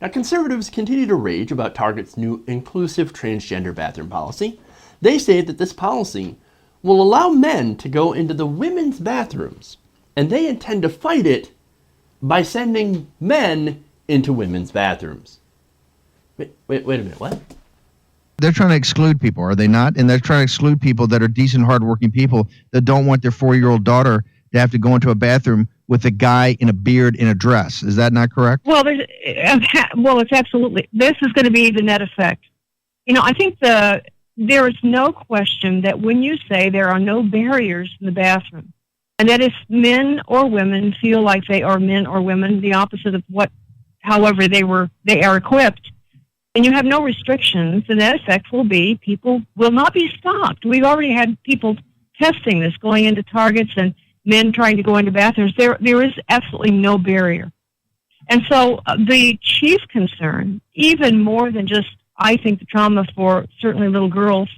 Now, conservatives continue to rage about Target's new inclusive transgender bathroom policy. They say that this policy will allow men to go into the women's bathrooms, and they intend to fight it by sending men into women's bathrooms. Wait a minute, what? They're trying to exclude people, are they not? And they're trying to exclude people that are decent, hardworking people that don't want their 4-year-old daughter to have to go into a bathroom with a guy in a beard in a dress. Is that not correct? Well, it's absolutely. This is going to be the net effect. I think there is no question that when you say there are no barriers in the bathroom, and that if men or women feel like they are men or women, the opposite of however they are equipped, and you have no restrictions, the net effect will be people will not be stopped. We've already had people testing this, going into Targets and men trying to go into bathrooms. There is absolutely no barrier. And so the chief concern, even more than just, I think, the trauma for certainly little girls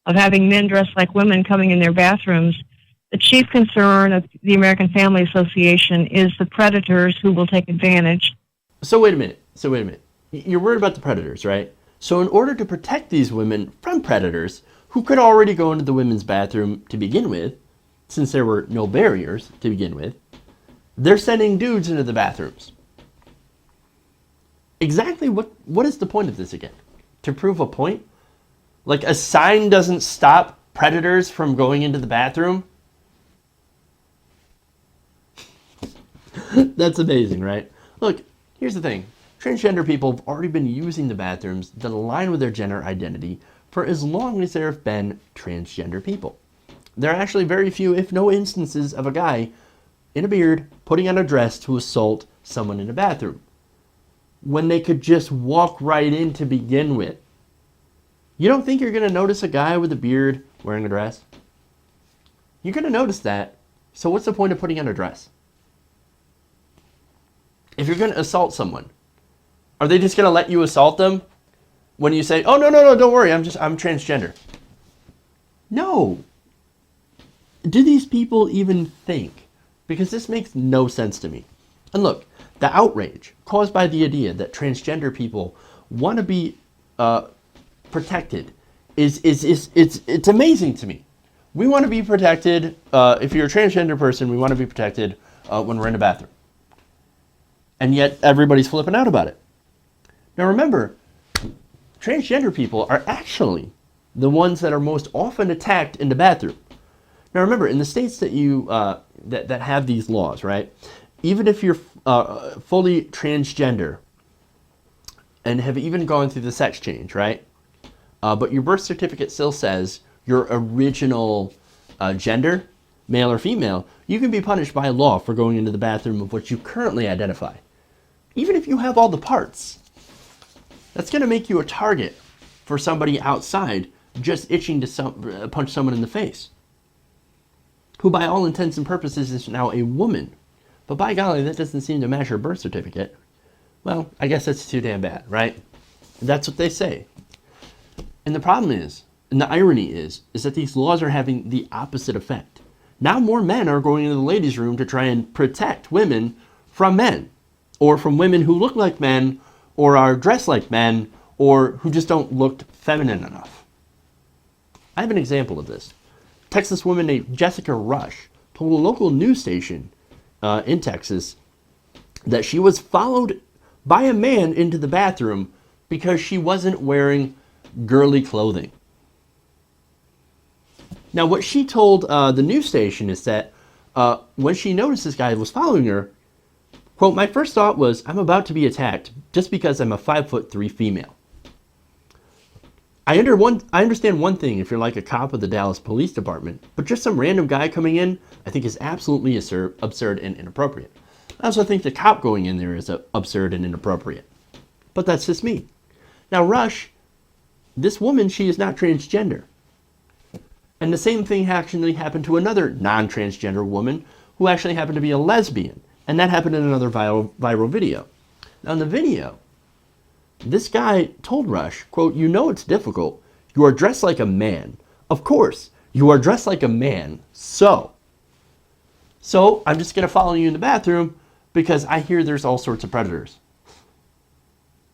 of having men dressed like women coming in their bathrooms, the chief concern of the American Family Association is the predators who will take advantage. So wait a minute. You're worried about the predators, right? So in order to protect these women from predators who could already go into the women's bathroom to begin with, since there were no barriers to begin with, they're sending dudes into the bathrooms. Exactly what is the point of this again? To prove a point? Like a sign doesn't stop predators from going into the bathroom? That's amazing, right? Look, here's the thing. Transgender people have already been using the bathrooms that align with their gender identity for as long as there have been transgender people. There are actually very few, if no instances, of a guy in a beard putting on a dress to assault someone in a bathroom, when they could just walk right in to begin with. You don't think you're going to notice a guy with a beard wearing a dress? You're going to notice that. So what's the point of putting on a dress? If you're going to assault someone, are they just going to let you assault them when you say, oh, no, don't worry, I'm transgender? No. Do these people even think? Because this makes no sense to me. And look, the outrage caused by the idea that transgender people want to be protected it's amazing to me. We want to be protected. If you're a transgender person, we want to be protected when we're in a bathroom. And yet everybody's flipping out about it. Now remember, transgender people are actually the ones that are most often attacked in the bathroom. Now remember, in the states that that have these laws, right? Even if you're fully transgender and have even gone through the sex change, right? But your birth certificate still says your original gender, male or female, you can be punished by law for going into the bathroom of what you currently identify. Even if you have all the parts. That's going to make you a target for somebody outside just itching to punch someone in the face, who by all intents and purposes is now a woman. But by golly, that doesn't seem to match her birth certificate. Well, I guess that's too damn bad, right? That's what they say. And the problem is, and the irony is that these laws are having the opposite effect. Now more men are going into the ladies' room to try and protect women from men, or from women who look like men, or are dressed like men, or who just don't look feminine enough. I have an example of this. A Texas woman named Jessica Rush told a local news station in Texas that she was followed by a man into the bathroom because she wasn't wearing girly clothing. Now, what she told the news station is that when she noticed this guy was following her, quote, "My first thought was, I'm about to be attacked just because I'm a 5'3" female. I understand one thing if you're like a cop of the Dallas Police Department, but just some random guy coming in, I think is absolutely absurd and inappropriate. I also think the cop going in there is absurd and inappropriate. But that's just me. Now, Rush, this woman, she is not transgender. And the same thing actually happened to another non-transgender woman who actually happened to be a lesbian. And that happened in another viral video. Now in the video, this guy told Rush, quote, "You know it's difficult. You are dressed like a man. Of course, you are dressed like a man. So I'm just going to follow you in the bathroom because I hear there's all sorts of predators."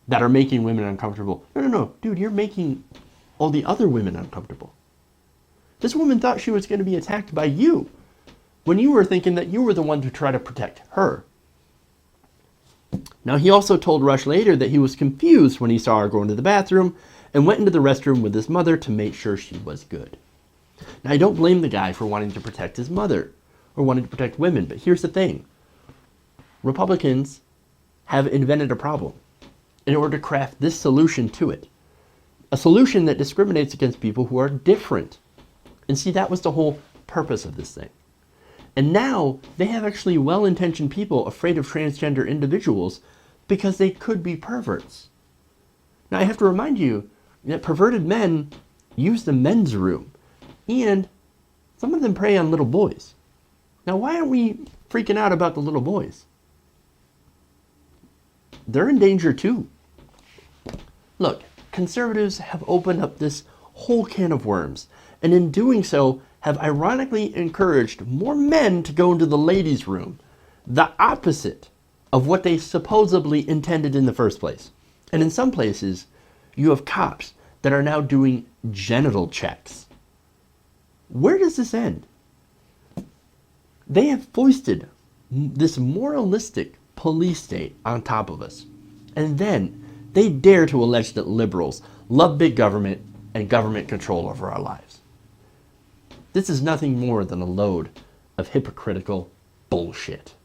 that are making women uncomfortable. No, dude, you're making all the other women uncomfortable. This woman thought she was going to be attacked by you when you were thinking that you were the one to try to protect her. Now, he also told Rush later that he was confused when he saw her go into the bathroom and went into the restroom with his mother to make sure she was good. Now, I don't blame the guy for wanting to protect his mother or wanting to protect women, but here's the thing. Republicans have invented a problem in order to craft this solution to it. A solution that discriminates against people who are different. And see, that was the whole purpose of this thing. And now they have actually well-intentioned people afraid of transgender individuals because they could be perverts. Now, I have to remind you that perverted men use the men's room, and some of them prey on little boys. Now, why aren't we freaking out about the little boys? They're in danger too. Look, conservatives have opened up this whole can of worms, and in doing so, have ironically encouraged more men to go into the ladies' room, the opposite of what they supposedly intended in the first place. And in some places, you have cops that are now doing genital checks. Where does this end? They have foisted this moralistic police state on top of us. And then they dare to allege that liberals love big government and government control over our lives. This is nothing more than a load of hypocritical bullshit.